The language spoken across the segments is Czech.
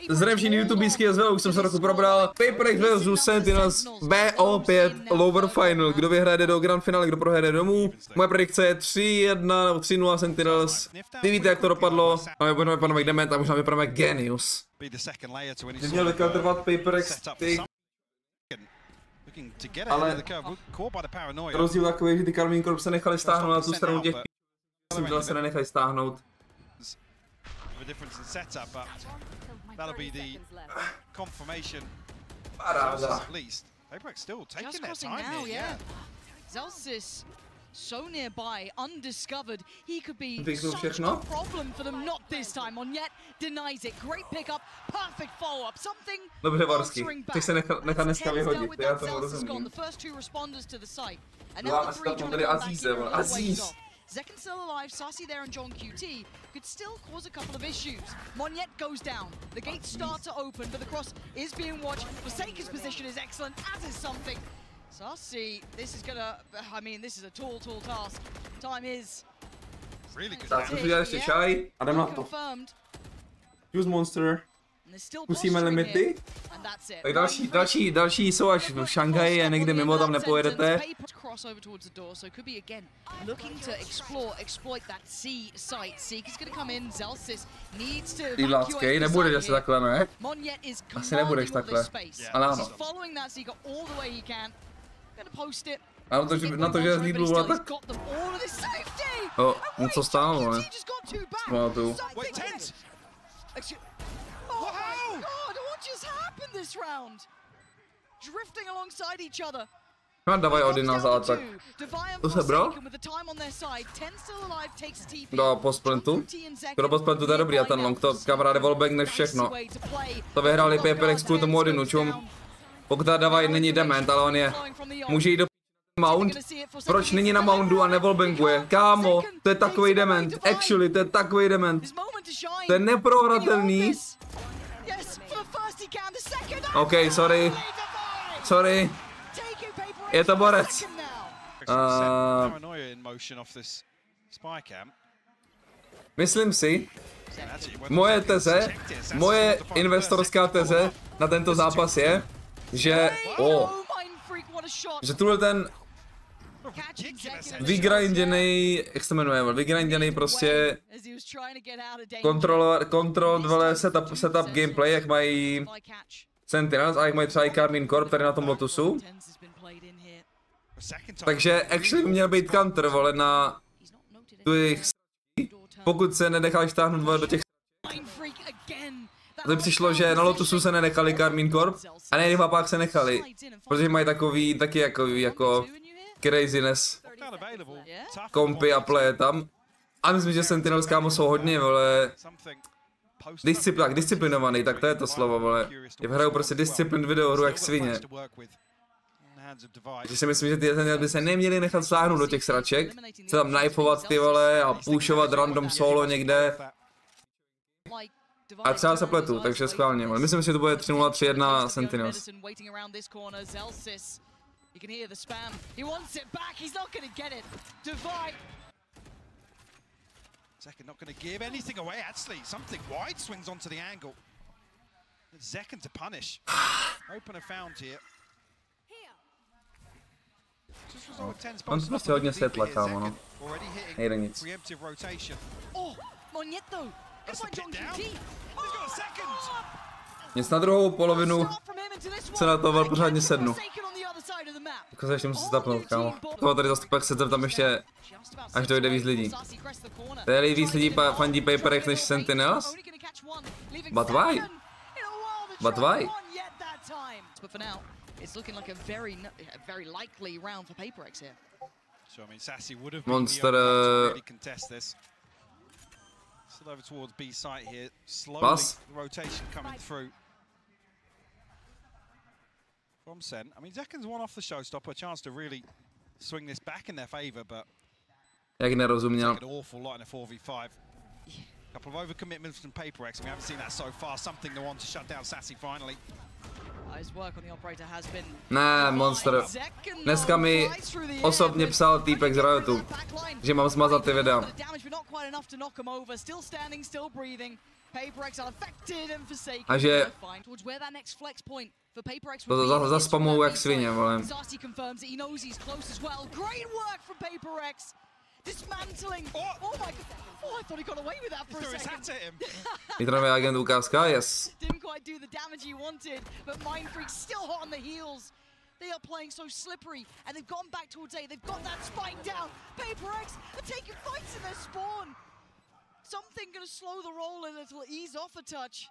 Zremží YouTubíský SVL, už jsem se roku probral. PaperX vs Sentinels BO5 Lower Final. Kdo vyhraje do Grand Finale, kdo prohraje domů. Moje predikce je 3-1 nebo 3-0 Sentinels. Vy víte, jak to dopadlo. A my budeme vypadat jak dement a možná vypadáme jak genius. Měl vykaltrovat PaperX, ty. Ale rozdíl takový, že ty Karmín Corp se nechali stáhnout na tu stranu těch myslím, že se nenechali stáhnout. Paráda. So nearby, undiscovered, he could be such a problem for them. Not this time. On yet denies it. Great pickup, perfect follow-up. Something. Dobře, Varsky. Chceš se nechat dneska vyhodit, já tomu rozumím. The first two responders to the site. And now the three trying to come back. Aziz. Zekken still alive, Sassy there, and John QT could still cause a couple of issues. Monyet goes down. The gates start to open, but the cross is being watched. Forsaken's position is excellent, as is something. Sassy, this is gonna, I mean, this is a tall task. Time is really good. Tak, musím dělat ještě čaj a jdem na to. Use Monster. Musíme limity. Tak další jsou až v Šanghaji a někde mimo, tam nepojedete. Lidláckej, nebudeš asi takhle, ne? Asi nebudeš takhle, ale ano. Ale na to, že je z Lidlu byla tak... O, něco stálo, ne? Pamatuju. No, dávaj Odina za atak. To se bro? Do postplantu. Do postplantu to je dobrý a ten long, to kamaráde wallbang než všechno. To vyhráli PaperX kvůli tomu Odinu, čum. Pokud ta dávaj není dement, ale on je. Může jít do mount? Proč není na mountu a nevallbanguje? Kámo, to je takový dement. Actually, to je takový dement. To je neprohratelný. OK, sorry. Sorry. Je to borec. Myslím si, moje teze, moje investorská teze na tento zápas je, že tuhle ten vygrinděnej, jak se jmenuje, vygrinděnej prostě kontrolovat setup gameplay, jak mají Sentinels a jak mají třeba i Karmín Corp tady na tom Lotusu. Takže actually měl být Cantzer, vole, na těch pokud se nenecháš táhnout do těch to přišlo, že na Lotusu se nenechali Karmín Corp a na jiných mapách se nechali, protože mají takový, taky jako craziness kompy a play tam. A myslím, že Sentinels kámo jsou hodně, vole, disciplinovaný, tak to je to slovo, vole. Hrajou prostě disciplined videohru jak svině. Takže si myslím, že ty Sentinels by se neměli nechat sáhnout do těch sraček, se tam knifovat ty vole a pushovat random solo někde. A třeba se pletu, takže schválně, ale myslím si, že to bude 3-0, 3-1 Sentinels. Zekken not going to give anything away, actually. Something wide swings onto the angle. Zekken to punish. Opener found here. On to prostě hodně světla, kámo, no. Nejde nic. Nic na druhou polovinu se na to pořádně sednu. Jako se ještě musím stapnout, kámo. Toho tady zastupek se tam ještě až dojde víc lidí. Tady víc lidí fandí PaperX než Sentinels? But why? But why? Monster... Plus? From Sen. I mean, Zekken's one off the showstopper, a chance to really swing this back in their favor, but jak nerozuměl. an awful lot in a 4v5. Couple of overcommitments from PaperX, and we haven't seen that so far. Something they want to shut down Sassy finally. Ne, Monster. Dneska mi osobně psal týpek z Riotu, že mám smazat ty videa. A že to zaspamujou jak svině, vole. Dismantling. Oh my god. Oh, I thought he got away with that for a second. Nitrový agent ukázka, yes. Didn't quite do the damage he wanted, but Mindfreak's still hot on the heels. They are playing so slippery, and they've gone back towards A. They've got that spike down. Paper X are taking fights in their spawn. Something gonna slow the roll a little, ease off a touch.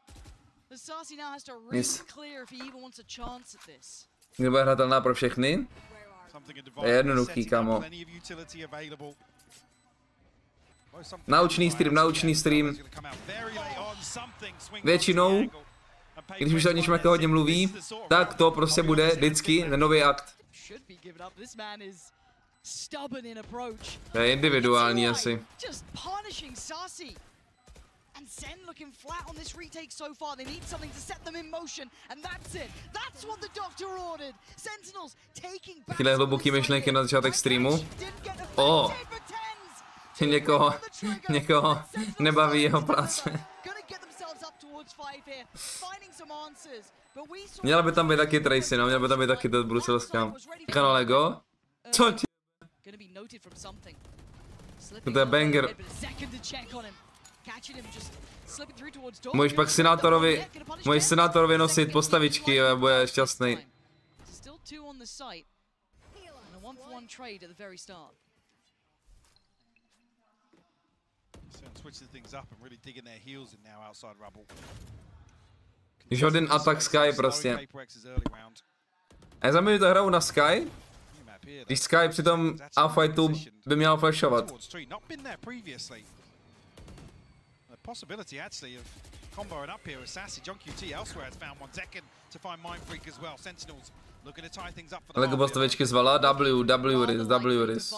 The Sarsi now has to really clear if he even wants a chance at this. Nebude hratelná pro všechny. Je jednoduchý, kamo. Naučný stream. Většinou, když už o něčem jako hodně mluví, tak to prostě bude vždycky nový akt. To je individuální asi. And Sen looking flat on this retake so far. They need something to set them in motion, and that's it. That's what the doctor ordered. Sentinels taking back. Takové hluboký myšlenky na začátek streamu. Někoho nebaví jeho práce. Měla by tam být taky Tracy, no, měla by tam být taky to bruselská. Kanalego? Co ti? To je banger. Můžeš pak senátorovi nosit postavičky a bude šťastný. Žodin attack Sky prostě. A za mě to hraju na Sky, když Sky při tom A-fightu by měl flashovat. Possibility actually of comboing up here with Sassy. John QT elsewhere has found one. Zekken to find Mindfreak as well. Sentinels looking to tie things up for the Lego postavičky zvala W-Riz.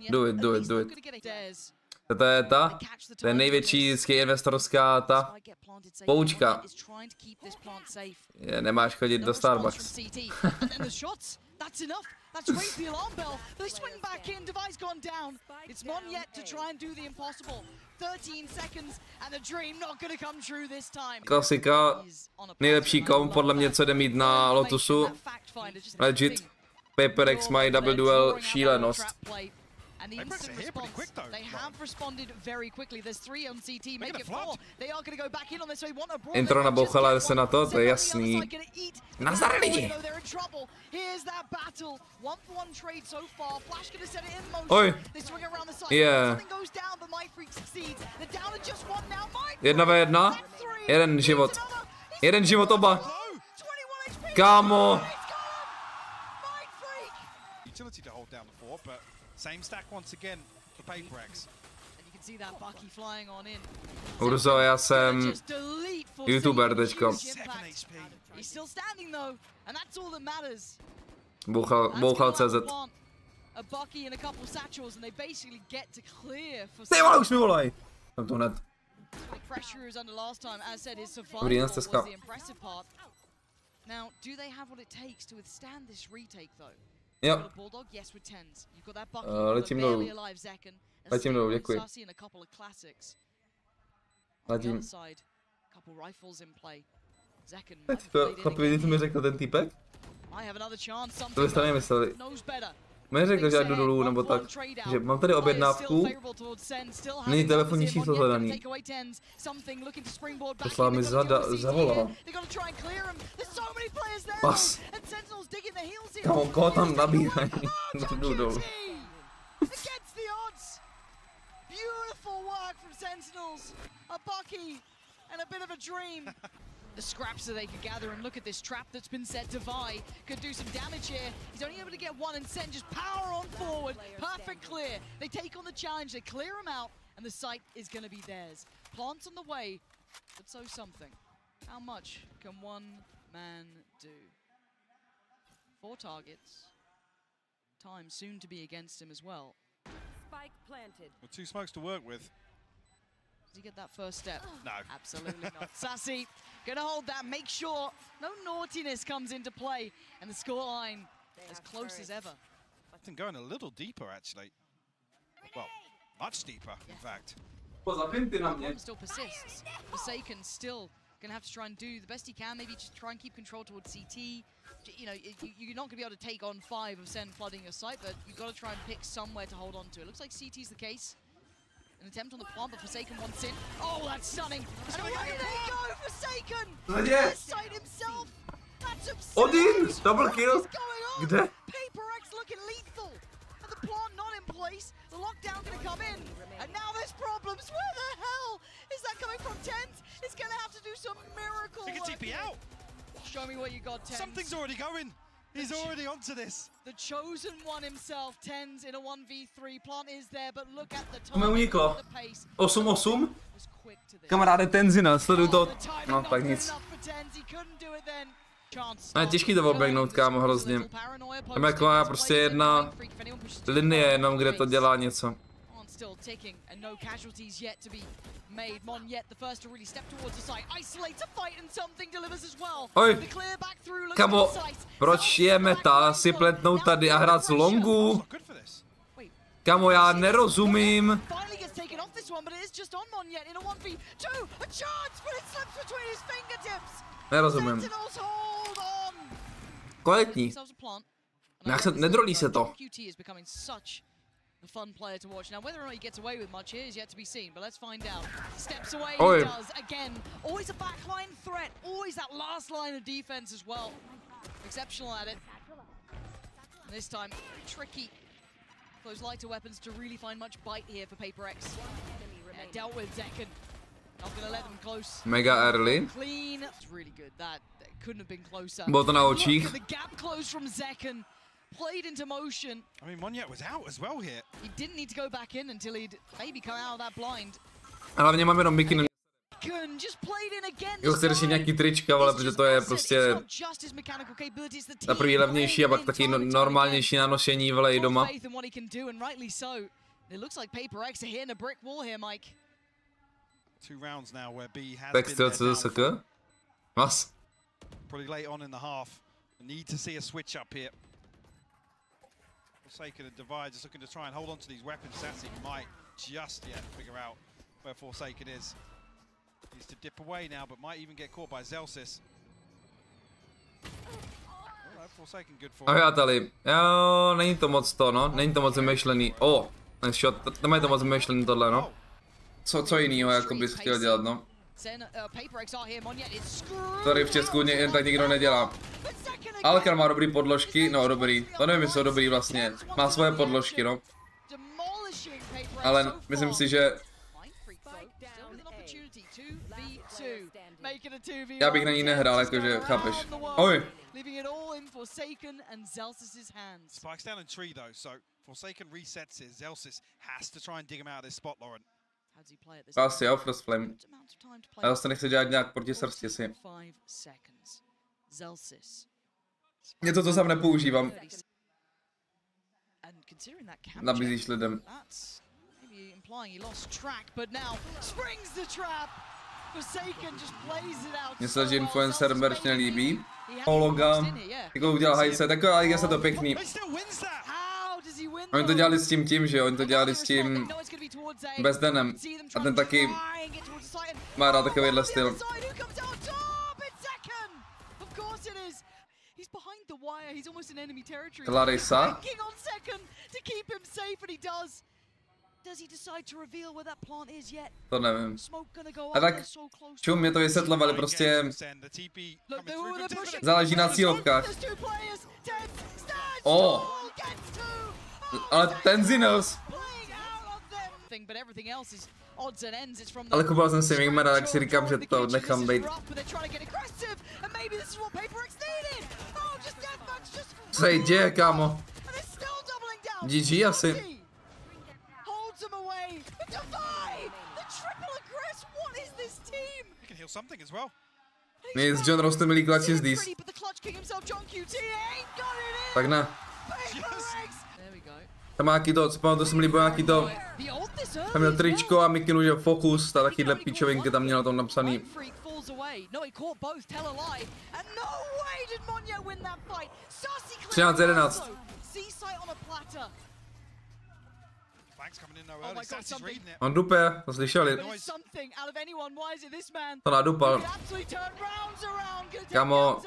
Do it. To je největší vždycky investorská ta poučka. Nemáš chodit do Starbucks. That's great for the alarm bell. They swing back in, device gone down. It's Monyet to try and do the impossible. 13 seconds and the dream not gonna come true this time. Klasika, nejlepší komp podle mě, co jde mít na Lotusu. Legit. Paper X mají double duel šílenost. And the instant response, they have responded very quickly. There's 3 on CT, make it 4. They are going to go back in on this. They want a brawl. Intro nabouchala se na to je jasný. Nazdar lidi! Here's that battle. 1-for-1 trade so far. Flash going to set it in motion. Oj. They swing around the side. Yeah. Something goes down, but Mindfreak succeeds. They're down to just one now. Mindfreak. 1v1. Jeden život oba. Kámo. Utility to hold down the fort, but same stack once again for Paper X. And you can see that Bucky flying on in. Urzo, já jsem YouTuber teďko. He's still standing though, and that's all that matters. Bouchal CZ. A Bucky and a couple satchels, and they basically get to clear for. Ty vole, už mi volaj. Tam to hned. Pressure was under last time, as said, his survival was the impressive part. Now, do they have what it takes to withstand this retake though? Jo. Letím dolů. Děkuji. Letím. Chlapi, vidíte, co mi řekl ten týpek? To byste nemysleli. Mi řekl, že jdu dolů, nebo tak, že mám tady objednávku, není telefonní číslo zadaný. Poslal mi zavolal. Pas. Kamo, koho tam nabírají? Jdu dolů. The scraps that they could gather, and look at this trap that's been set to Vi. Could do some damage here. He's only able to get one, and Sen just power on forward. Perfect clear. They take on the challenge, they clear him out, and the site is going to be theirs. Plants on the way, but so something. How much can one man do? 4 targets. Time soon to be against him as well. Spike planted. Well, 2 smokes to work with. Does he get that first step? No. Absolutely not. Sassy, gonna hold that, make sure no naughtiness comes into play, and the scoreline as close as ever. I think going a little deeper, actually. Well, much deeper, in fact. Zapím ty na mě. Still persists. Forsaken still gonna have to try and do the best he can. Maybe just try and keep control towards CT. You know, you're not gonna be able to take on 5 of Sen flooding your site, but you've got to try and pick somewhere to hold on to. It looks like CT's the case. An attempt on the plant, but Forsaken wants in. Oh, that's stunning! And away they go, Forsaken! Kde? Site himself. That's absurd. Odin, double kill. What's going on? Kde? Paper X looking lethal. And the plant not in place. The lockdown gonna come in. And now there's problems. Where the hell is that coming from? Tent is gonna have to do some miracle He can work TP here. out. Show me what you got, Tens. Something's already going. He's already onto this. The chosen one himself, Tens in a 1v3. Plant is there, but look at the To mi time. uniklo. The pace 8-8. was quick to this. Kamaráde Sentinels, sleduj to. The timing No, not tak good nic. enough for Tens. He couldn't do it then. Chance. Ne, těžký to obegnout, kámo, hrozně. Tam je taková prostě jedna linie jenom, kde to dělá něco. Still ticking and no casualties yet to be made. Mon yet the first to really step towards the site, isolate to fight, and something delivers as well. Oj, The clear back through looks kamo, at the site. proč je meta si pletnout tady a hrát z longu? Not good for this. Kamo, já nerozumím. Finally gets taken off this one, but it is just on Mon yet in a 1v2. A chance, but it slips between his fingertips. Nerozumím. Sentinels hold on. Kvalitní. Themselves a plant. Jak se, nedrolí se to. QT is becoming such a fun player to watch. Now, whether or not he gets away with much here is yet to be seen, but let's find out. Steps away, Oi. he does. Again, always a backline threat. Always that last line of defense as well. Exceptional at it. And this time, tricky. Those lighter weapons to really find much bite here for Paper X. Dealt with Zekken. Not gonna let them close. Mega early. Clean. It's really good. That couldn't have been closer. Bylo to na Look očích. at the gap close from Zekken. Played into motion. I mean, Monyet was out as well here. He didn't need to go back in until he'd maybe come out of that blind. A hlavně mám jenom bikini. Just played in again. Jo, chci řešit nějaký trička, ale protože to je prostě za první levnější a pak taky normálnější na nošení vlej doma. Tak co se k? Mas. Probably late on in the half. Need to see a switch up here. Forsaken and Divide just looking to try and hold on to these weapons. Sassy might just yet figure out where Forsaken is. Needs to dip away now, but might even get caught by Zelsis. Forsaken good for Přáteli, jo, není to moc to, no, není to moc vymyšlený. Tam je to vymyšlený myšlený tohle, no. Co jinýho, jako bys chtěl dělat, no. Tady v Česku jen tak nikdo nedělá. Alkan má dobrý podložky, no dobrý, to nevím, jestli jsou dobrý vlastně. Má svoje podložky, no. Ale myslím si, že já bych na ní nehrál, jakože, chápeš. Oj. Spikes down in tree though, so Forsaken resets it. Zelsis has to try and dig him out of this spot, Lauren. Asi jo, First Flame. A já se nechci dělat nějak proti srsti si. Něco, co sám nepoužívám. Nabízíš lidem. Mně se, že influencer merch nelíbí. Hologram. Jako udělal hajse, taková, jak se to pěkný. Oni to dělali s tím, že jo, oni to dělali s tím Bezdenem. A ten taky má rád takovýhle styl. Clarissa? To nevím. A tak čum mě to vysvětlovali, prostě záleží na cílovkách. Ale Sentinels. Ale koupil jsem si Wingmana, tak si říkám, že to nechám být. Co se děje, kámo? GG asi. Nic, John Ross milí klači z Dís. Tak ne. Tam má nějaký to, to se mi líbilo nějaký to. Tam měl tričko a Mikinu, že fokus, ta takovýhle píčovinky tam měl na tom napsaný. 13-11. On dupe, to slyšeli. To nadupal. Kamo,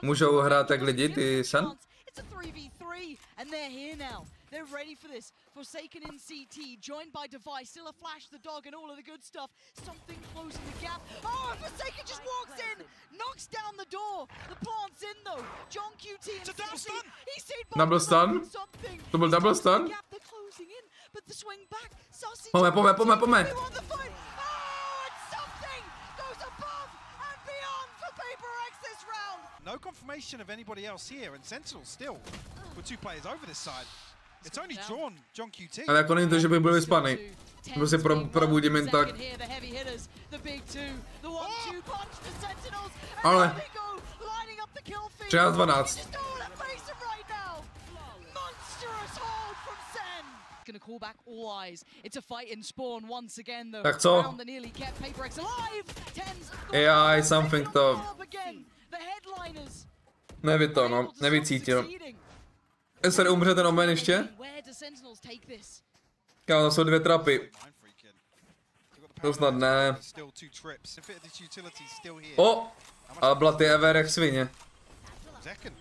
můžou hrát jak lidi, ty sen? It's a 3v3, and they're here now. They're ready for this. Forsaken in CT, joined by Device, still a flash, the dog, and all of the good stuff. Something closing the gap. Oh, Forsaken just walks in, knocks down the door. The plant's in though. John QT and Sassy. He's seen double stun. Double double stun. They're closing in, but the swing back. Sassy. Pome. Oh, it's something goes above and beyond for Paper X this round. No confirmation of anybody else here, and Sentinels still with 2 players over this side. It's only John QT. Ale jako není to, že bych byl vyspaný. Prostě probudím jen tak. Ale 13-12. Tak co? AI something to... Neví to, no. Nevycítil. Jestli umře ten omen ještě? Kámo, to jsou 2 trapy. To snad ne. O! Ale Blood je ever jak svině.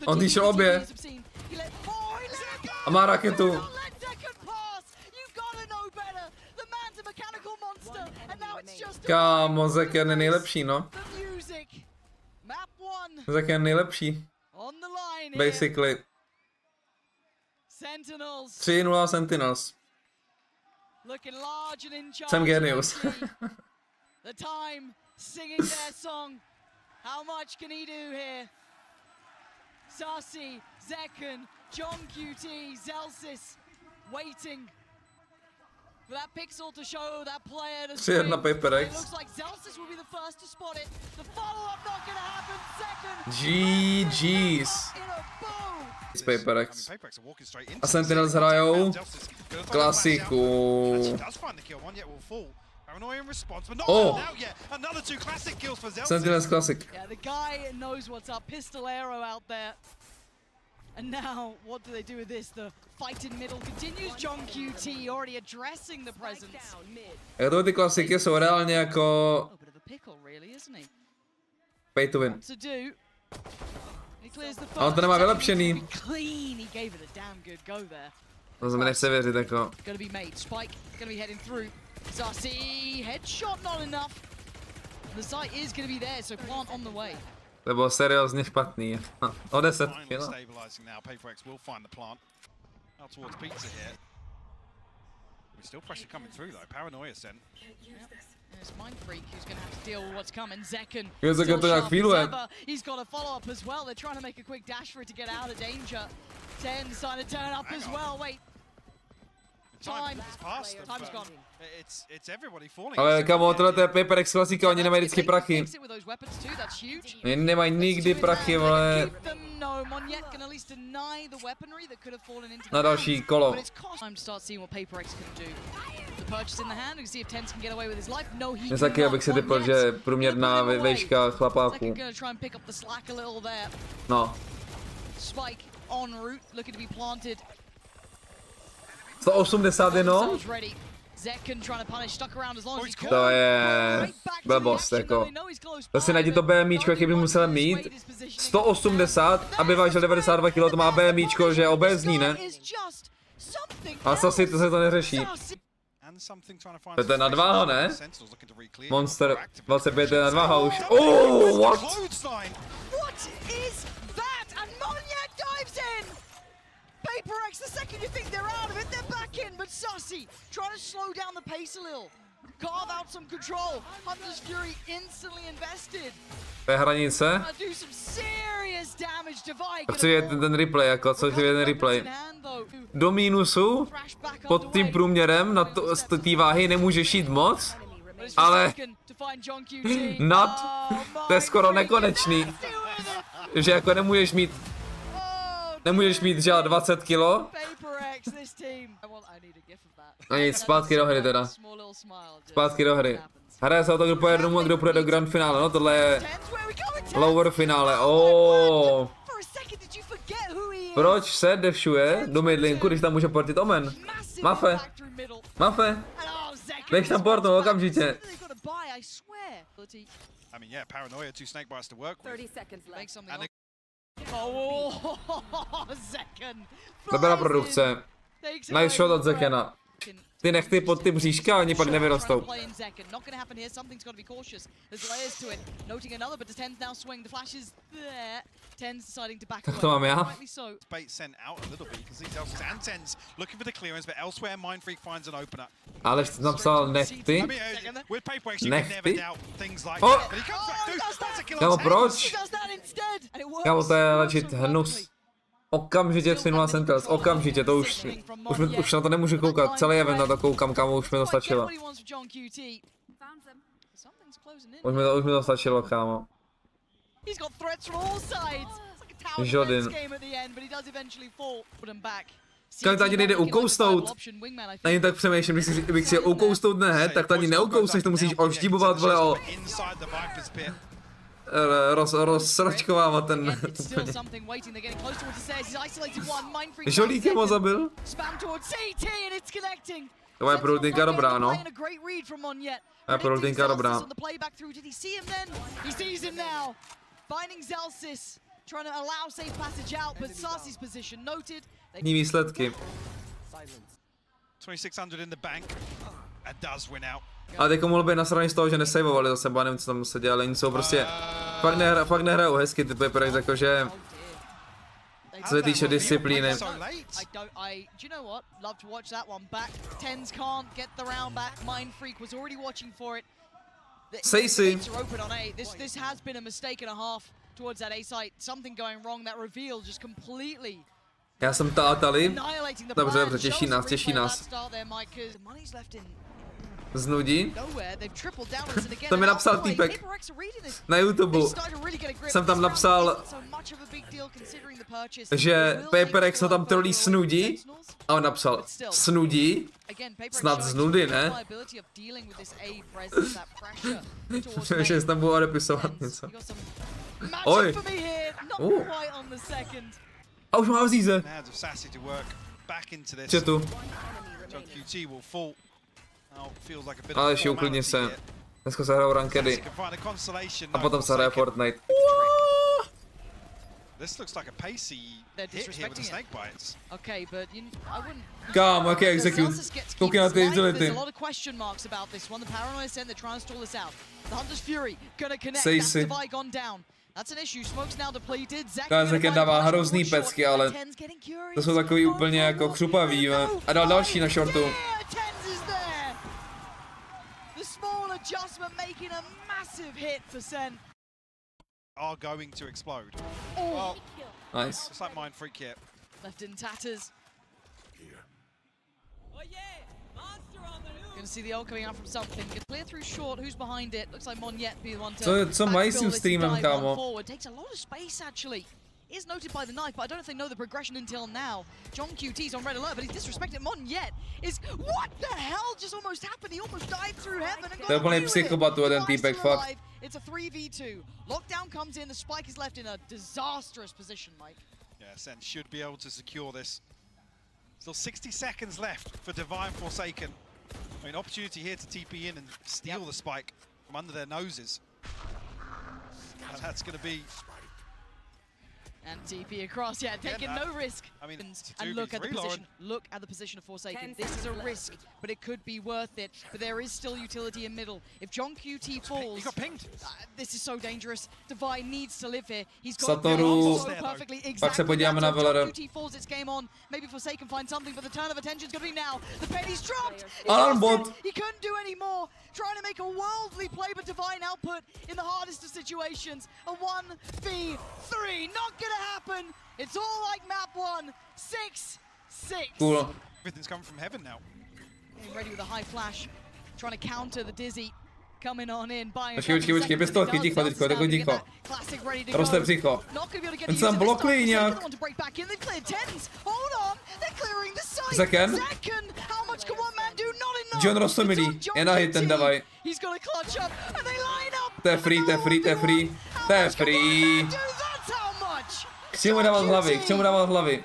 On tý šel obě. A má raketu. Kámo, Zeken je nejlepší, no. Zeken je nejlepší. Basically. 3-0 Sentinels. Jsem genius. The time singing their song. How much can he do here? Sassy, Zeken, John QT, Zelsis waiting for that pixel to show that player to swing. It looks like Zelsis will be the first to spot it. The follow-up not gonna happen. Zeken. GG's. Paper X. A Sentinels hrajou klasiku. Oh! Sentinels classic. Yeah, the guy knows what's up. Pistol arrow out there. And now, what do they do with this? The fight in middle continues. John QT already addressing the presence. To ty klasiky jsou reálně jako... Pay to win. A on to nemá vylepšený. To se mi nechce věřit jako. To bylo seriózně špatný. O 10 kilo. Still pressure coming through though. Paranoia sent. It's Mind Freak who's going to have to deal with what's coming. Zeken. He's got a follow up as well. They're trying to make a quick dash for it to get out of danger. 10's trying to turn up as well. Wait. Time. Time's gone. It's everybody falling. Ale kamo, tohle je Paper X klasika, oni nemají vždycky prachy. Oni nemají nikdy prachy, vole. Na další kolo. Dnes taky, abych si typl, že průměrná vejška chlapáků. No. 181. To je blbost, jako. To si najdi to BMIčko, jaký by musel mít. 180, aby vážil 92 kg, to má BMIčko, že je obézní, ne? A Sassy, to se to neřeší. To je nadváha, ne? Monster 25 je nadváha už. Oh, what? Paper X, the second you think they're out of it, they're back in, but Sassy trying to slow down the pace a little. Carve out some control. Hunter's Fury instantly invested. To je hranice. Chci vidět ten replay, jako, co chci vidět ten replay. Do mínusu, pod tím průměrem, na té váhy nemůžeš jít moc, ale nad, to je skoro nekonečný. Že jako nemůžeš mít žád 20 kilo. A nic, zpátky do hry teda. Zpátky do hry. Hraje se o to, kdo pojede domů a kdo půjde do grand finále. No tohle je lower finále. Oh. Proč se devšuje do midlinku, když tam může portit omen? Mafe. Mafe. Běž tam portu, okamžitě. I mean, yeah, paranoia, 2 snake bites to work with. 30 seconds left. And Dobrá produkce. Nice shot od Zekena. Ty nechty pod ty bříška, ani pak nevyrostou. Tak to mám já. Ale jsi napsal nechty? Nechty? Oh! Kámo, proč? Kámo, to je legit hnus. Okamžitě finula Sentinels, okamžitě, to už na to nemůžu koukat, celý event na to koukám, kámo, už mi to stačilo. Už mi to stačilo, kámo. Žodin. Když to ani nejde ukousnout, ani tak přemýšlím, když bych si ukousnout nehet, tak to ani neukousneš, to musíš oždíbovat, vole, o... rozsračkovávat ten... Žolíkem ho zabil? To je prorutinka dobrá, no. To je prorutinka dobrá. Ní výsledky. Ale teďko mohl být nasraný z toho, že nesavovali zase, bo nevím, co tam se dělali, nic jsou prostě... Fakt nehrajou hezky ty Paperx, jakože... Co se týče disciplíny. Sej si. Já jsem tátali. Dobře, těší nás. Znudí. To mi napsal týpek na YouTube. Jsem tam napsal, že Paperx ho tam trolí snudí. A on napsal, snudí? Snad z nudy, ne? Že jsem tam budu odepisovat něco. Oj. A už má vzíze. Četu. Ale ještě uklidně se. Dneska se hrajou rankedy. A potom se hraje Fortnite. Kámo, jaký execute. Koukej na ty agility. Sej si. Cantzer dává hrozný pecky, ale to jsou takový úplně jako křupavý. A dal další na shortu. Adjustment making a massive hit for Sen. Are going to explode. Oh. Nice. Just like mine, freak kit. Left in tatters. Gonna see the ult coming out from something. Gets clear through short. Who's behind it? Looks like Monjet be the one to. Co mají s tím streamem, kámo? Takes a lot of space actually. Is noted by the knife, but I don't know if they know the progression until now. John QT's on red alert, but he's disrespected. Monjet is... What the hell just almost happened? He almost dived through heaven and got to je úplný psychopatu, ten týpek, fakt. It's a 3v2. Lockdown comes in, the spike is left in a disastrous position, Mike. Yeah, Sen should be able to secure this. Still 60 seconds left for Divine Forsaken. I mean, opportunity here to TP in and steal the spike from under their noses. And that's going to be... And TP across, yeah, taking no risk. I mean, and look at the position. Look at the position of Forsaken. This is a risk, but it could be worth it. But there is still utility in middle. If John QT falls, he got pinged. This is so dangerous. Divine needs to live here. He's got Satoru, so perfectly. Pak se podíváme na Valorant. QT falls, it's game on. Maybe Forsaken finds something, but the turn of attention is going to be now. The penny's dropped. Alarm bot. He couldn't do any more. Trying to make a worldly play, but Divine output in the hardest of situations. A 1v3, not gonna happen. It's all like map 1, 6-6. Cool. Everything's coming from heaven now. Getting ready with a high flash, trying to counter the Dizzy. Coming on in, buying Počkej, pistolky, ticho, ticho. Roste psycho. Ten se tam blokli nějak. Zeken? John Rossomilý, je na hit, ten davaj. To je free. To je free. K čemu dávat hlavy,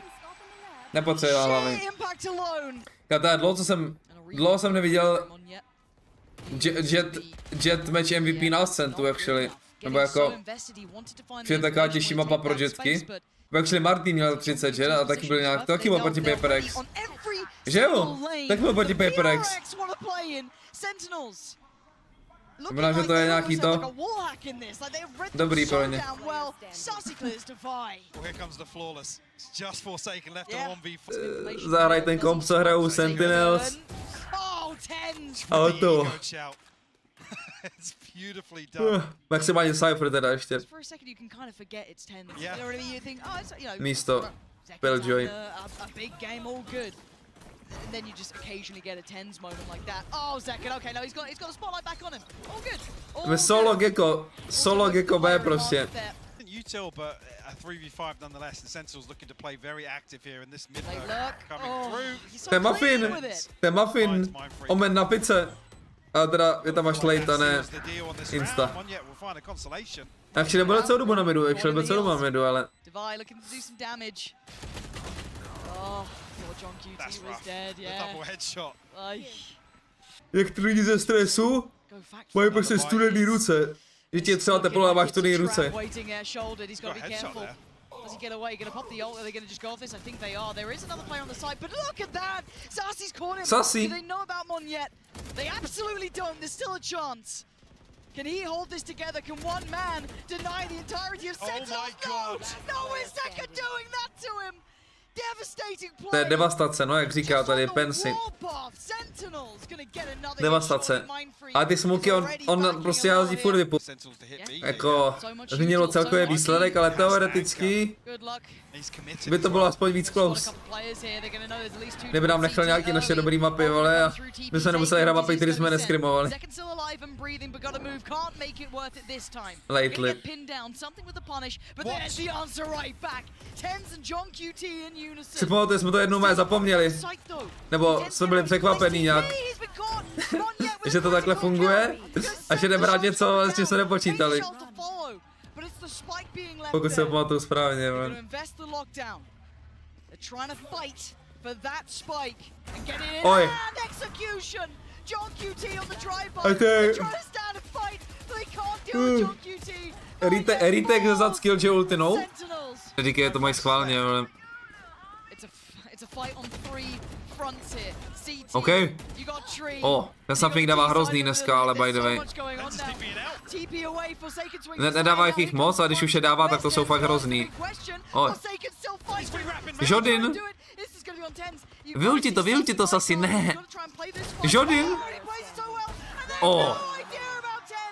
Nepotřeboval hlavy. Kata, dlouho jsem neviděl Jet match MVP na Ascentu, actually. Nebo jako, že je taková těžší mapa pro Jetky. Actually Martin měl 30, že? A taky byl nějak, taky byl proti PaperX. Že jo? Tak byl proti PaperX. Znamená, že to je nějaký to dobrý pro ně. Zahraj ten komp, co hrajou Sentinels. Auto. Maximálně Cypher teda ještě. Místo Belljoy. And then you just occasionally get a tens moment like that. Oh, Zekin, okay, no, he's got the spotlight back on him. All good. Solo Gecko B prostě. Util, but a 3v5 nonetheless. The Sentinels looking to play very active here in this mid coming through. Ten muffin. Omen na pice. Ale teda je tam až late a ne insta. Actually nebyl celou dobu na midu, ale... Jak ty lidi ze stresu mají prostě studený ruce. Že ti je třeba teplo a máš studený ruce. Does he get away? Gonna pop the ult? Are they gonna just go off this? I think they are. There is another player on the side, but look at that! Sassy's caught him. Sassy. Do they know about Mon yet? They absolutely don't. There's still a chance. Can he hold this together? Can one man deny the entirety of Sentinels? Oh my God! No, is Zeka doing that to him? To je devastace, no jak říká tady Pensy. Devastace. A ty smoky, on prostě jazdí furt vypůl. Jako, změnilo celkově výsledek, ale teoreticky by to bylo aspoň víc close. Kdyby nám nechal nějaký naše dobrý mapy, vole, a my jsme nemuseli hrát mapy, které jsme neskrimovali. Lately. Si pamatuješ, jsme to jednou mé zapomněli. Nebo jsme byli překvapení nějak. Že to takhle funguje a že jdeme hrát něco, s čím jsme nepočítali. Pokud se pamatuju správně, man. Oj. Retake za skill že ultinou? Říkej, to mají schválně, ale... OK. Ten Something dává hrozný dneska, ale by the way. Nedává jich moc, a když už je dává, tak to jsou fakt hrozný. Jodin! Vyulti to Sasi, ne! Jodin!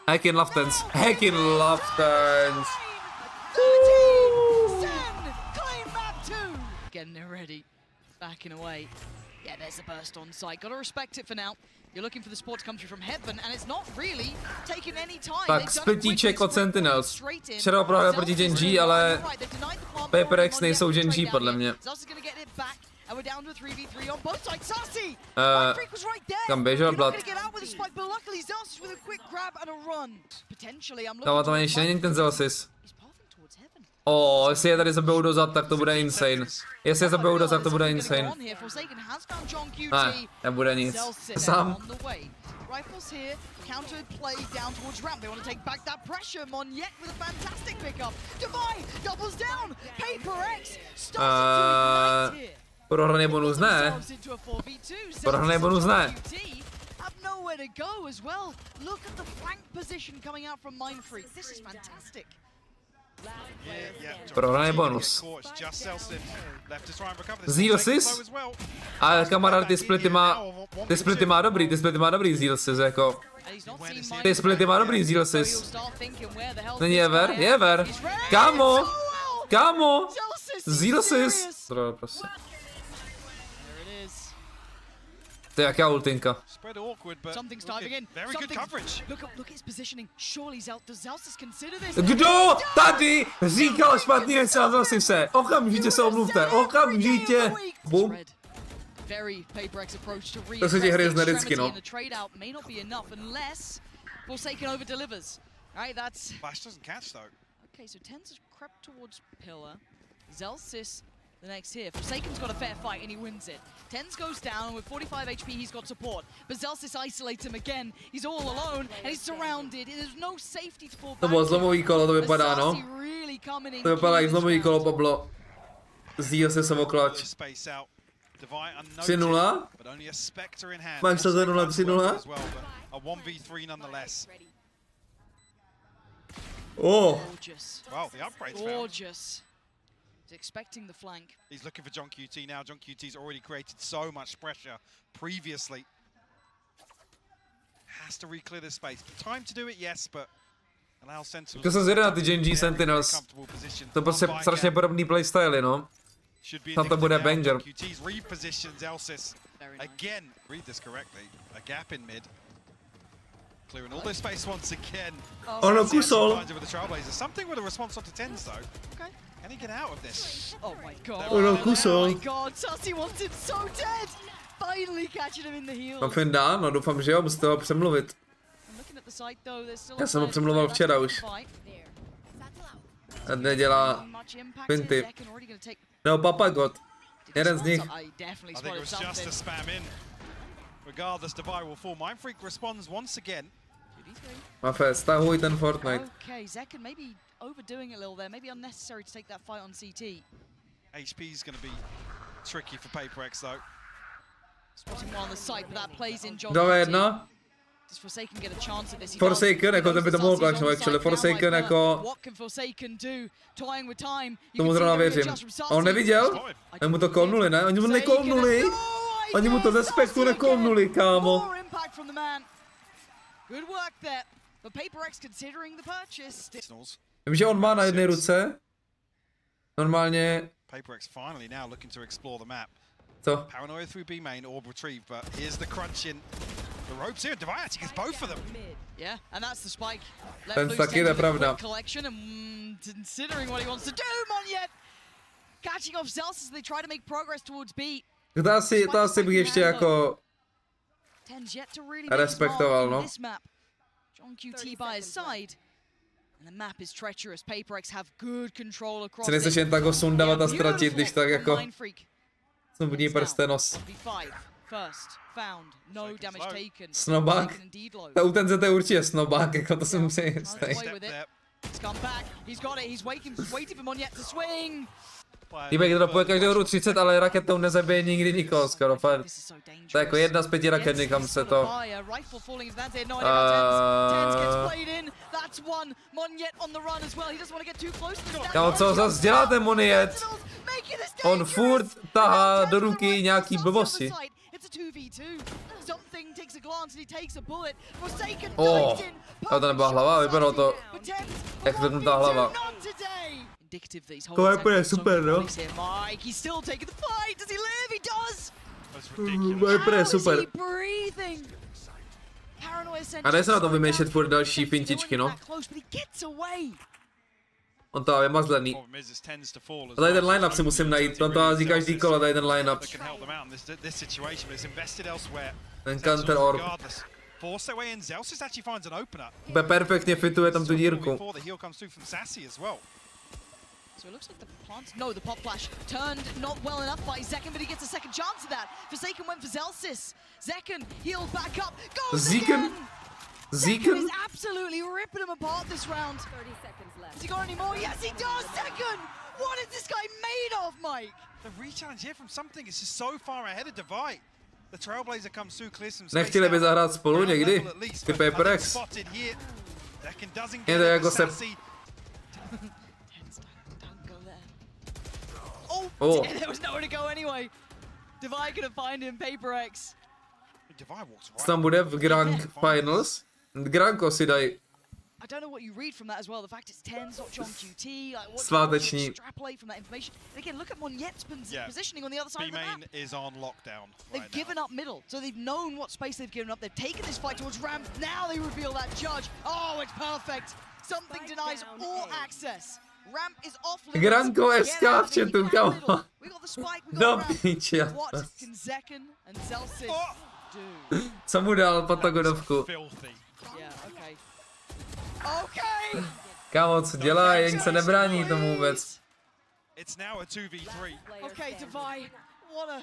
Hacking love tens. Backing away. Yeah, there's the burst on site. Gotta respect it for now. You're looking for the sport to come through from heaven, and it's not really taking any time. Tak, splitíček od Sentinels. Včera prohrál proti Genji, ale PaperX nejsou Genji, podle mě. Kam běžel Blood? Dává tam ještě není ten Zelsis. Jestli je tady zabijou dozad, tak to bude insane. Jestli je zabijou dozad, to bude insane. Ne, nebude nic. Sám. Prohraný bonus ne. Prohraný bonus ne. Prohraný bonus. Zealsis? Ale kamarád, ty splity má dobrý Zealsis, jako. Ty splity má dobrý Zealsis. Není Ever? Je Ever. Kámo! Zealsis. Prostě. To je jaká ultinka. Kdo tady říkal špatný věci na Zelsise? Okamžitě se omluvte, okamžitě. Bum. To se ti hryzne vždycky, no. The next here, Forsaken's got a fair fight and he wins it. Tens goes down, and with 45 HP he's got support. But Zelsis isolates him again. He's all alone and he's surrounded. There's no safety to fall back. To bylo zlomový kolo, to vypadá, no. To vypadá jak zlomový kolo, Pablo. Zdíl se samoklač. 3-0? Máš to za 0-3-0? Oh! Wow, the upgrade's gorgeous. He's expecting the flank. He's looking for John QT now. John QT's already created so much pressure previously. Has to re-clear this space. Time to do it, yes, but allow Sentinels. To jsem zvědavý na ty GNG Sentinels. To prostě strašně podobný playstyle, no. Tam to bude banger. QT's repositions Elsis. Again, read this correctly. A gap in mid. Clearing all this space once again. Ono kusol. Something with a response onto Tens though. Okay. Can he get out of this? Oh my god. Ono kusol. Oh my god, Sassy wants him so dead. Finally catching him in the heels. Doufám, dá, no doufám, že jo, musíte ho přemluvit. Já jsem ho přemluvil včera už. A nedělá pinty. No, Papagot. Jeden z nich. Regardless, Divide will fall. Mindfreak responds once again. Mafe, stahuj ten Fortnite. Okay, Zekken maybe overdoing it a little there. Maybe unnecessary to take that fight on CT. HP is going to be tricky for PaperX though. Spotting one on the site, but that plays in John. 2-1. Does Forsaken get a chance at this? Forsaken, jako ten by to mohl klačnout, actually. Forsaken jako... What can Forsaken do? Toying with time. Tomu zrovna věřím. On neviděl? Oni mu to kolnuli, ne? Oni mu nekolnuli. Oni mu to ze spektu nekolnuli, kámo. Vím, že on má na jedné ruce. Normálně... PaperX finally now looking to explore the map. Co? Paranoia through B main, orb retrieve, but here's the crunch in the ropes here. Divide actually gets both of them. Yeah, and that's the spike. Ten taky je pravda. Collection and considering what he wants to do, Monyet catching off Zelsis as they try to make progress towards B. To asi bych ještě jako respektoval, no. John QT by his side. And the map is treacherous. PaperX have good control across. Se nechceš jen tak ho sundavat a ztratit, když tak jako snubní prstenos. Snobák? U ten ZT určitě snobák, jako to si musím jistý. Týbek dropuje každou hru 30, ale raketou nezabije nikdy nikoho skoro. To je jako 1 z 5 raket, někam se to... Kámo, co zase děláte, Monyet? On furt tahá do ruky nějaký blbosti. Oh, ale to nebyla hlava, vypadalo to jak zvednutá hlava. To je úplně super, no. To je úplně super. A dej se na to vymýšlet furt další fintičky, no. On to je mazlený. A tady ten line-up si musím najít, on to hází každý kolo, tady ten line-up. Ten Cantzer orb. Úplně perfektně fituje tam tu dírku. So it looks like the plant. No, the pop flash turned not well enough by Zekken, but he gets a second chance of that. Forsaken went for Zelsis. Zekken healed back up. Goes again. Zekken is absolutely ripping him apart this round. 30 seconds left. Has he got any more? Yes, he does. Zekken. What is this guy made of, Mike? The re-challenge here from something is just so far ahead of Divide. The Trailblazer comes through, clears some space. Nechtěli by zahrát spolu někdy? Ty PaperX. Je to jako se... Oh, there was nowhere to go anyway. Divide gonna find him, PaperX. Tam bude v Grand Finals. Granko si daj. I don't know what you read from that as well. The fact it's Tens, not John QT. Like what sváteční. you extrapolate from that information. And again, look at Monyet's positioning on the other side of the map. B-main is on lockdown. They've given up middle, so they've known what space they've given up. They've taken this fight towards Ramp. Now they reveal that judge. Oh, it's perfect. Something denies all access. Ramp is off. Granko SK v chatu, kámo. Do píče. What can Zekken and Zelsis do? Co mu dal Patagonovku? Kámo, co dělá? Jen se nebrání tomu vůbec. It's now a 2v3. Okay, Divide, what a...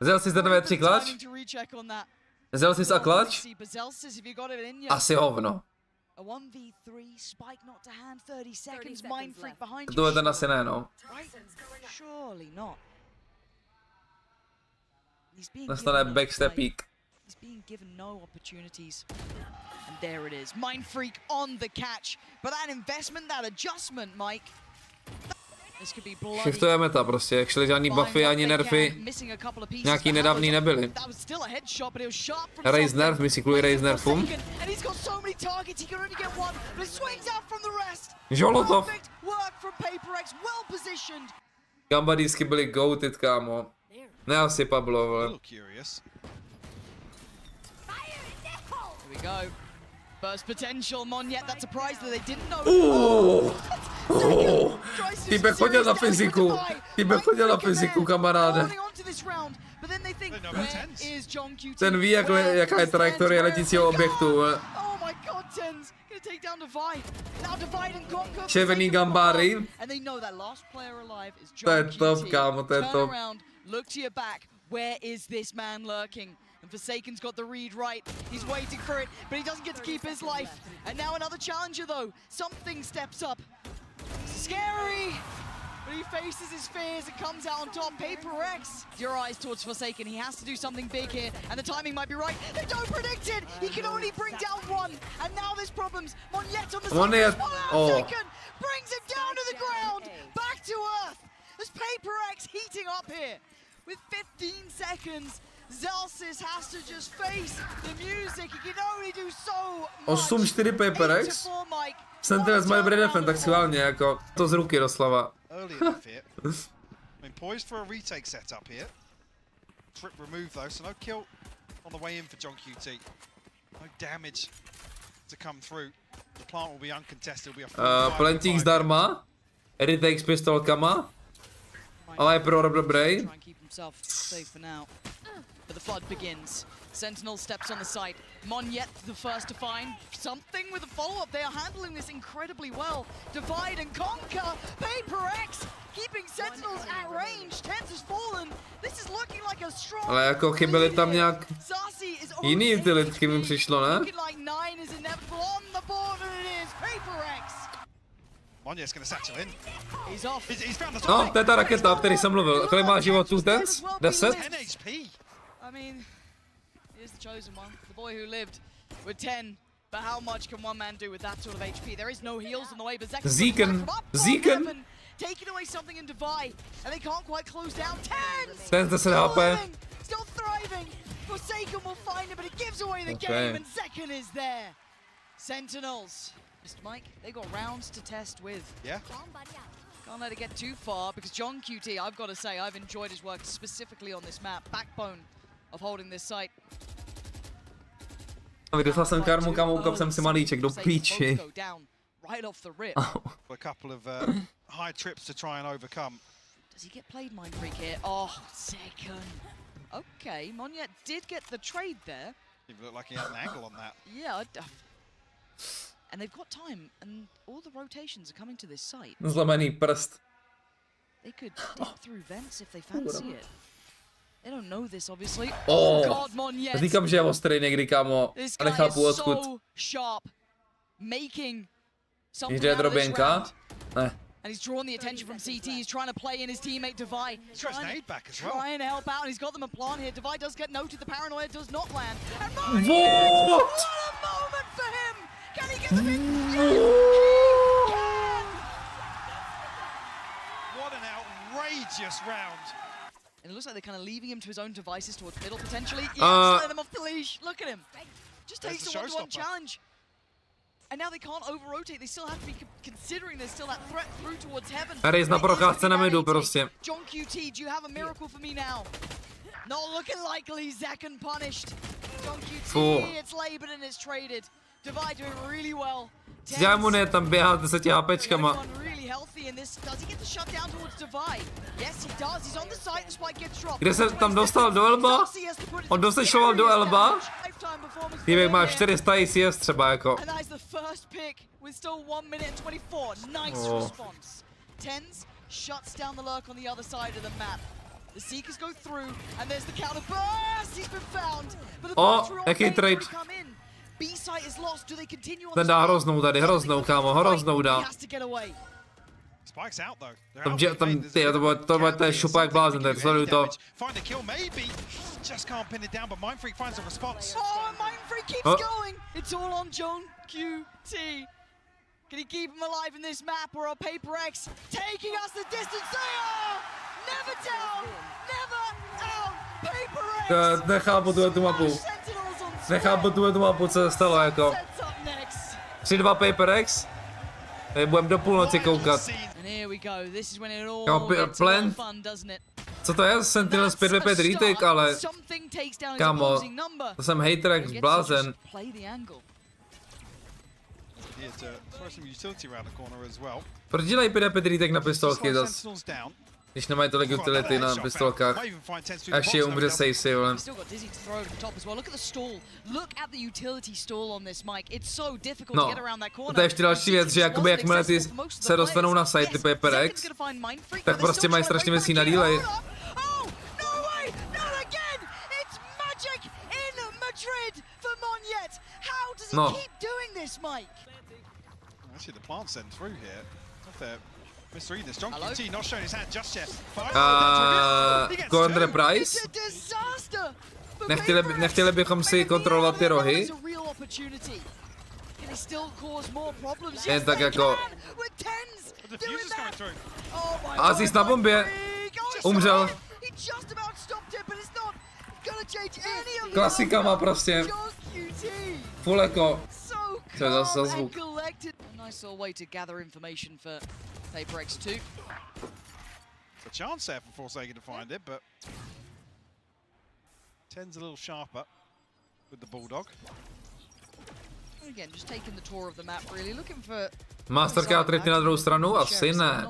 Vzal jsi zde 3 klač? Vzal jsi a klač? Asi hovno. A 1v3, Spike not to hand, 30 seconds, Mind Freak behind you. To je ten asi ne, no. Surely not. Nastane backstepík. He's being given no opportunities. And there it is. Mind Freak on the catch. But that investment, that adjustment, Mike. This could be bloody. Všechno je meta prostě, actually žádný buffy ani nerfy. Nějaký nedávný nebyly. Raise nerf, myslí kvůli raise nerfům. Žolotov. Gambadísky byly goated, kámo. Ne asi Pablo, vole. Burst potential, Monyet, that surprised that they didn't know. Týpek chodil na fyziku. Týpek chodil na fyziku, kamaráde. Ten ví, jaká je trajektorie letícího objektu. Červený gambáry. To je top, kámo, to je top. Where is this man lurking? And Forsaken's got the read right. He's waiting for it, but he doesn't get to keep his life. And now another challenger though. Something steps up. Scary! But he faces his fears and comes out on top. Paper X. Your eyes towards Forsaken. He has to do something big here. And the timing might be right. They don't predict it! He can only bring down one. And now there's problems. Monyet on the side. Forsaken brings him down to the ground. Back to earth. There's Paper X heating up here. With 15 seconds. Zalsis has to just face the music. He can only do so much. 8-4 Paper X. Sentinels mají dobrý defend, tak schválně, jako to z ruky doslova. Poised for a retake setup here. Trip removed though, so no kill on the way in for John QT. No damage to come through. The plant will be uncontested. Will be a plantík zdarma. Retake s pistolkama. Ale je pro dobrý. But the flood begins. Sentinel steps on the site. Monyet the first to find something with a follow-up. They are handling this incredibly well. Divide and conquer. Paper X keeping Sentinels at range. Tense has fallen. This is looking like a strong. Ale jako chyběly tam nějak jiný utilitky mi přišlo, ne? No, to je ta raketa, o který jsem mluvil. Kolik má životů ten? 10? I mean, here's the chosen one, the boy who lived with 10. But how much can one man do with that sort of HP? There is no heals on the way, but Zeken, taking away something in Divide, and they can't quite close down. 10 10 HP. Still thriving. Forsaken will find it, but it gives away the game, and Zeken is there. Sentinels, Mr. Mike, they got rounds to test with. Yeah. Can't let it get too far because John QT, I've got to say, I've enjoyed his work specifically on this map. Backbone of holding this site. Dostal jsem karmu, kam ukap jsem si malíček do píči. A couple of high trips to try and overcome. Does he get played Mind Freak here? Oh, second. Okay, Monyet did get the trade there. It looked like he had an angle on that. Yeah. And they've got time, and all the rotations are coming to this site. Zlomený prst. They could dig through vents if they fancy it. They don't know this, obviously. Oh God, Monyet! Říkám, že je ostrý někdy, kámo. A nechápu odkud. Jde droběnka? Ne. And he's drawn the attention from CT. He's trying to play in his teammate Divide. He's trying to back as well. Trying to help out, and he's got them a plan here. Divide does get noted. The paranoia does not land. And Monyet! What a moment for him! Can he get the victory? What an outrageous round. And it looks like they're kind of leaving him to his own devices towards middle potentially. Yeah, just let him off the leash. Look at him. Just takes the one-to-one challenge. And now they can't over-rotate. They still have to be considering there's still that threat through towards heaven. Raise na procházce na midu prostě. John QT, do you have a miracle for me now? Not looking likely. Zeken punished. John QT, it's labeled and it's traded. Divide doing really well. Diamond tam běhá 10 HPčkama. Kde se tam dostal do elba? On dosešoval do elba? Týbek má 400 ACS třeba jako. shuts down the lurk on the other side of the map. The Seekers go through, and there's the counter burst. He's been found. But the jaký trade. B-site is lost. Do they continue on Ten dá hroznou tady, hroznou, kámo, hroznou dá. Spike's out though. To bude ten šupa jak blázen, tak sleduju to. Find a kill maybe. Just can't pin it down, but Mindfreak finds a response. Oh, Mindfreak keeps going. It's all on John QT. Can he keep him alive in this map, or are Paper X taking us the distance? They are! Never down! Never out! Paper X! Nechápu tu mapu. Nechápu tu mapu, co se stalo jako. 3-2 Paper X. Budem do půlnoci koukat. Plan. Co to je? Sentinels 5v5 retake, ale... Kámo, to jsem hater jak blázen. Proč dělají 5v5 retake na pistolky zas? Když nemají tolik utility na pistolkách. Až je umře sejsi, vole. No, to je ještě další věc, že jakoby jakmile ty se dostanou na site, ty Paper X, tak prostě mají strašně věcí na delay. No. Corner Price? Nechtěli bychom si kontrolovat ty rohy? Jen tak jako... Aziz na bombě! Umřel. Klasika má prostě. Full echo. Co je zase za zvuk? Paper X2. A chance there for Forsaken to find it, but 10's a little sharper with the Bulldog. Again, just taking the tour of the map, really looking for Mastercard trefí na druhou stranu? Asi ne.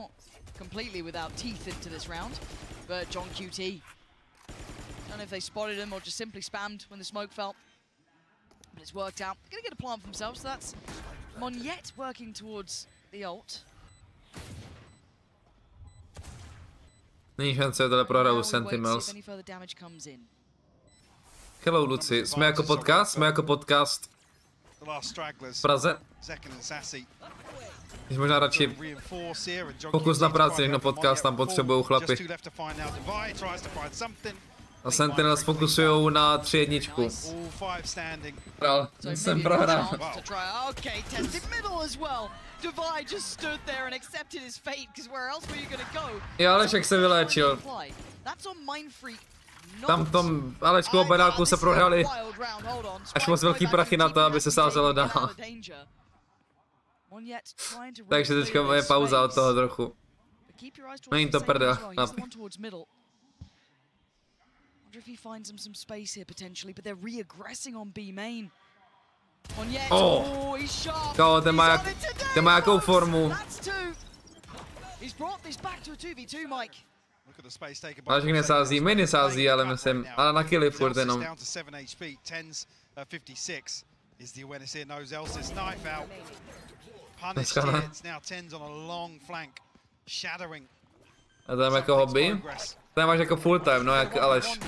Completely without teeth into this round, but John QT. I don't know if they spotted him or just simply spammed when the smoke fell, but it's worked out. They're gonna get a plant for themselves, so that's Moniette working towards the ult. Není šance, tohle prohraju Sentinels. Hello, Luci. Jsme jako podcast v Praze. Když možná radši pokus na práci, než na podcast, tam potřebují chlapi. A Sentinels fokusujou na 3-1. Jsem prohrál. Jo, Alešek se vyléčil. Tam v tom Alečkovo baráku se prohráli až moc velký prachy na to, aby se sázelo dál. Takže teďka je pauza od toho trochu. Není to prdel. Oh, ten má jakou formu. Alešek nesází, my nesází, ale myslím, ale na killy furt jenom. Dneska ne. A to je jako hobby? To máš jako full time, no jak Aleš.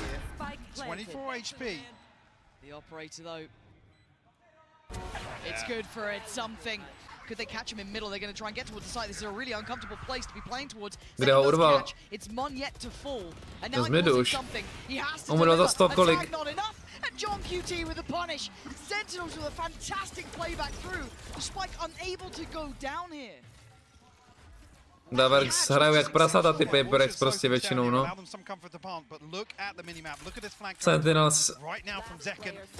It's good for it, something. Could they catch him in middle? They're going to try and get towards the site. This is a really uncomfortable place to be playing towards. Kde ho urval? It's Moniette to fall. And now something. He has to umrl za 100 kolik. not enough. And John QT with a punish. Sentinels with a fantastic playback through. The Spike unable to go down here. Daverx hrajou jak prasata ty Paper X prostě většinou, no. Sentinels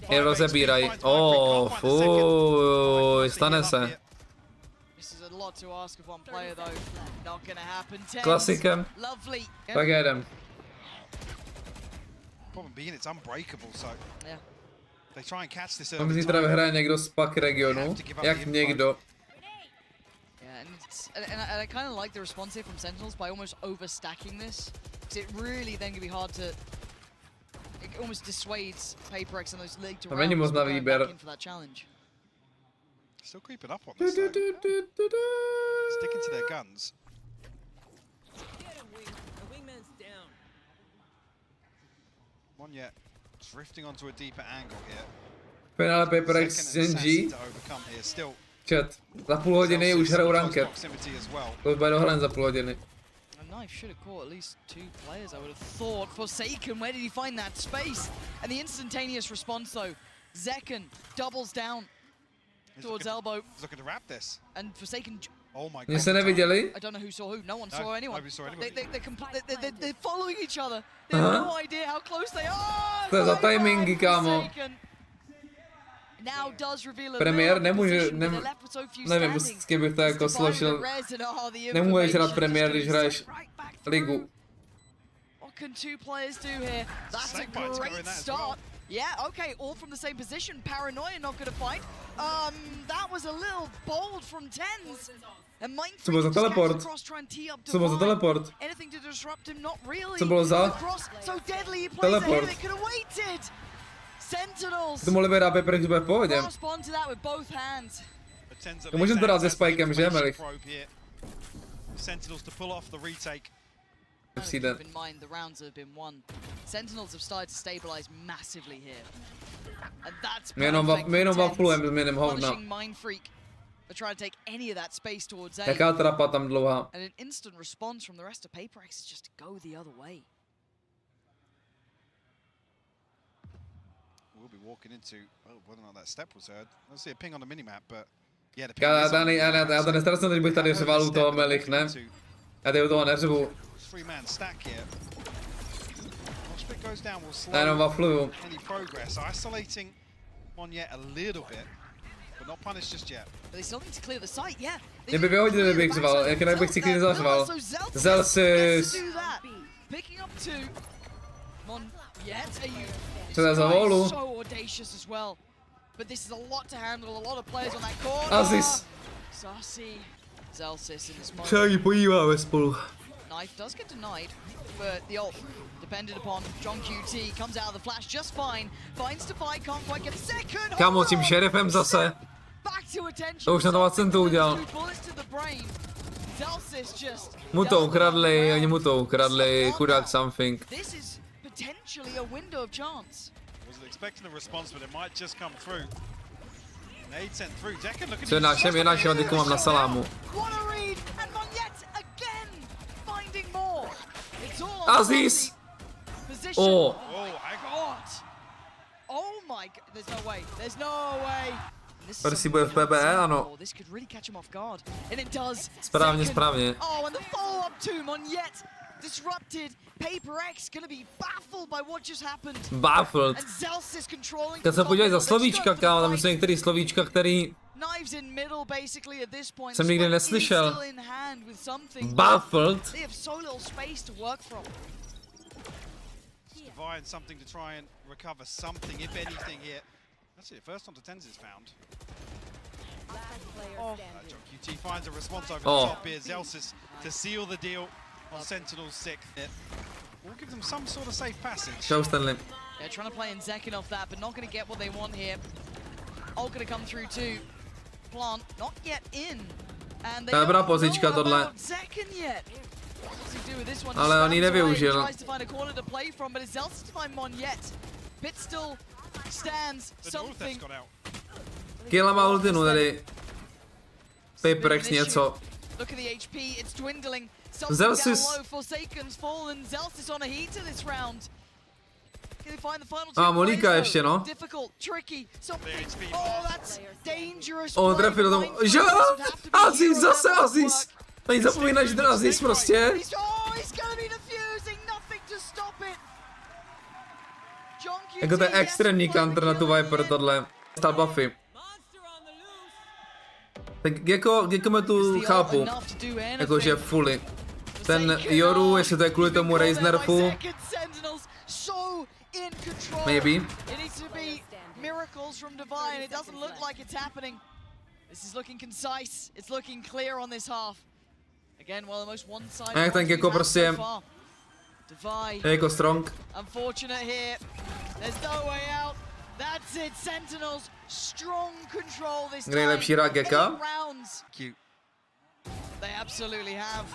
je rozebírají. Oh, fuj, stane se. Klasikem. Tak jedem. Mám zítra vyhraje někdo z pak regionu? Jak někdo? And I kind of like the response here from Sentinels by almost overstacking this, because it really then can be hard to. It almost dissuades Paper X and those later rounds going back in for that challenge. Still creeping up on this though. Sticking to their guns. Monyet drifting onto a deeper angle here. Finále PaperX NG. Chat, za půl hodiny už hrajou ranked. To bude dohraň za půl hodiny. Knife should have caught at least 2 players, I would have thought. Forsaken, where did he find that space? And the instantaneous response though. Zekken doubles down towards elbow. He's looking to wrap this. And Forsaken. Oh my god. Mě se neviděli? I don't know who saw who. No one saw anyone. Nobody saw anybody. They're following each other. They have no idea how close they are. To je za timingy, kámo. Premiér nemůže, nevím, s kým bych to jako složil. Nemůžeš hrát premiér, když hraješ ligu. Can 2 players do here? That's a great start. Yeah, okay, all from the same position. Paranoia not gonna fight. That was a little bold from Tens. And Co bylo za teleport? Co bylo za teleport? Anything to disrupt him, not really. Co bylo za teleport? Sentinels. To mohli být dát PaperX bude v pohodě. Můžeme to dát se Spikem, že, Melich? Sentinels to pull off the retake. Keep in mind the rounds have been won. Sentinels have started to stabilize massively here. And that's my jenom waflujeme s minem hovna. They're trying to take any of that space towards A. Jaká trapa tam dlouhá. And an instant response from the rest of PaperX is just to go the other way. We'll be walking into whether or not that step was heard. I see a ping on the minimap, but yeah, the ping já to nestresnu, když bych tady řval u toho Melich, ne? Já tady u toho neřvu. 3-man stack here. Goes down, will slow já jenom wafluju. any progress, isolating Monyet a little bit, but not punished just yet. But they still need to clear the site, yeah. Mě by vyhodil, kdybych řval, jak bych si klidně zařval. Zelsis. Picking up 2. Monyet, Co to je za volu? So audacious as well. But this is a lot to handle, a lot of players on that corner. Aziz. Sassy. Zelsis in this moment. Třeba ji podíváme spolu. Knife does get denied, but the ult depended upon John QT comes out of the flash just fine. Finds to fight, can't quite get the second. Kámo, tím šerifem zase. To už na to Accent'u udělal. Mu to ukradli, oni mu to ukradli, chudák something. This is potentially a window of chance. Wasn't expecting the response, but it might just come through. Nade sent through. Zekken looking Co je nášem, teď mám na salámu. Aziz! Oh my god, there's no way. There's no way. Percy bude v PBE, ano. Správně. Oh, and the follow-up to Monyet disrupted. PaperX gonna be baffled by what just happened. Baffled. Když se podívají za slovíčka, kámo, tam jsou některý slovíčka, který jsem nikdy neslyšel. Baffled. Divine something to try and recover something, if anything here. That's it. First on to Tens is found. John QT finds a response over the top here. Zelsis to seal the deal on Sentinel's 6th. We'll give them some sort of safe passage. They're trying to play in Zekken off that, but not going to get what they want here. Ult going to come through too. Plant not yet in. And they Dobrá pozička tohle. Ale on ji nevyužil. Killa má ultinu tady. PaperX něco. Zelsis. Monika ještě, no. On trefil do tomu. Že? Aziz, zase Aziz. Oni zapomínají, že ten Aziz prostě. Jako to je extrémní counter na tu Viper tohle. Stal buffy. Tak jako mě tu chápu. Jakože fully. Ten Yoru, jestli to je kvůli tomu Raze nerfu. Maybe. Miracles from Divine. It doesn't look like it's happening. This is looking concise. It's looking clear on this half. Again, well, the most one-sided. Tak jako prostě jako strong. Unfortunate here. There's no way out. That's it. Sentinels strong control this time. Nejlepší hra Geka. They absolutely have.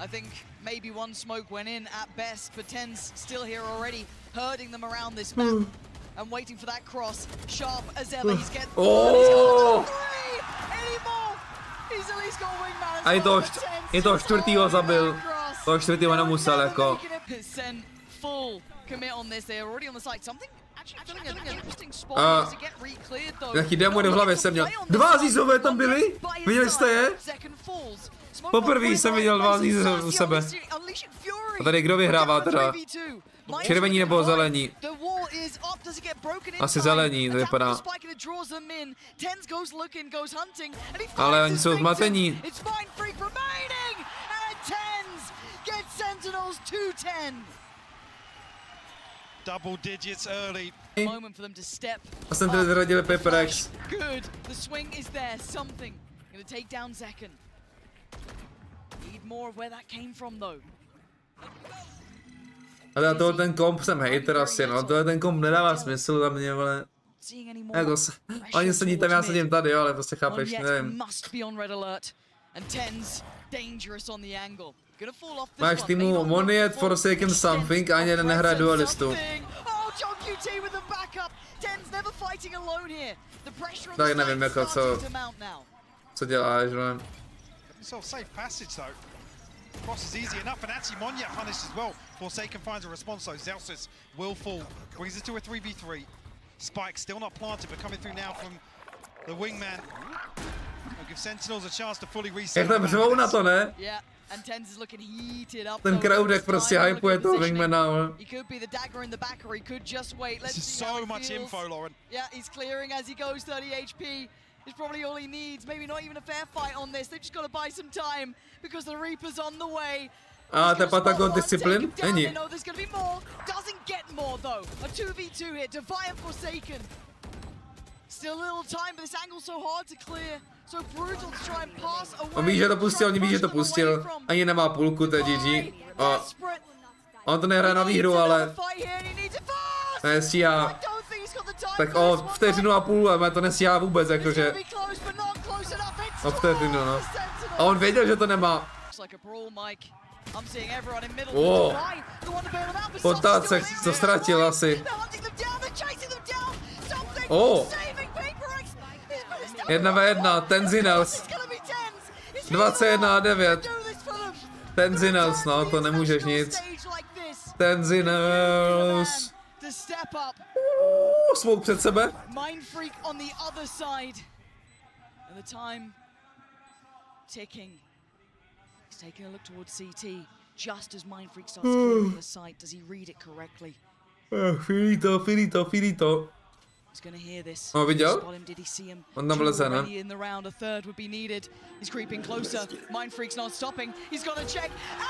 I think maybe one smoke went in at best, but Ten's still here already, herding them around this map and waiting for that cross. Sharp as ever, he's getting Oh! He's at least got wingman. A i toho čtvrtýho zabil. Toho čtvrtýho nemusel jako. Full commit on this. They're already on the site. Something actually an interesting spot to get re-cleared though. Jaký démony v hlavě jsem měl. Dva Azizové tam byli? Viděli jste je? Poprvé jsem viděl dva Azizové u sebe. A tady kdo vyhrává teda? Červení nebo zelení? Asi zelení, to vypadá. Ale oni jsou zmatení. Double digits early. Moment for them to step. A Sentinels zradili PaperX. Good. The swing is there. Something. Gonna take down Zekken. Need more of where that came from though. Ale tohle ten komp jsem hater asi, no. Tohle ten komp nedává smysl za mě, ale... Jako oni sedí tam, já sedím tady, jo, ale prostě chápeš, nevím. Máš týmu Moniet, Forsaken Something a ani jeden nehraje dualistu. Tak nevím, jako co děláš, no. Cross is easy enough, and actually Monyet punished as well. Forsaken finds a response, so Zelsis will fall. Brings it to a 3v3. Spike still not planted, but coming through now from the wingman. Will give Sentinels a chance to fully reset. Jak tam řvou na to, ne? Yeah, and Tenz is looking heated up. Ten crowdek prostě hypuje toho wingmana, ale... He could be the dagger in the back, or he could just wait. Let's see so much info, Lauren. Yeah, he's clearing as he goes, 30 HP. Is probably all he needs. Maybe not even a fair fight on this. They've just got to buy some time because the Reaper's on the way. A to Patagon discipline? Není. There's going to be more. Doesn't get more though. A 2v2 here. Defiant Forsaken. Still a little time, but this angle's so hard to clear. So brutal to try and pass away. On ví, že to pustil, on ví, že to pustil. Ani nemá půlku, to je GG. A on to nehraje na výhru, ale... Nestíhá. Tak o vteřinu a půl, ale to nestíhá vůbec, jakože... O vteřinu, no. A on věděl, že to nemá. O, potáce, co ztratil asi. O, 1v1, Sentinels. 21-9. Sentinels, no, to nemůžeš nic. Sentinels. Smoke před sebe. Mindfreak on the other side. And the time ticking. He's taking a look towards CT. Just as Mindfreak starts clearing the site, does he read it correctly? Finito. He's gonna hear this. Oh, viděl? Did he see him? On tam leze, ne? In the round, a third would be needed. He's creeping closer. Mindfreak's not stopping. He's gonna check, and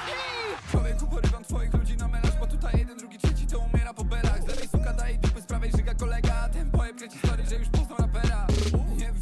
he... Człowieku, porywam twoich ludzi na melanż, bo tutaj jeden, drugi, trzeci to umiera po belach. Z lewej suka daje dupy, z prawej żyga kolega. Ten pojeb kręci story, że już poznał rapera. Nie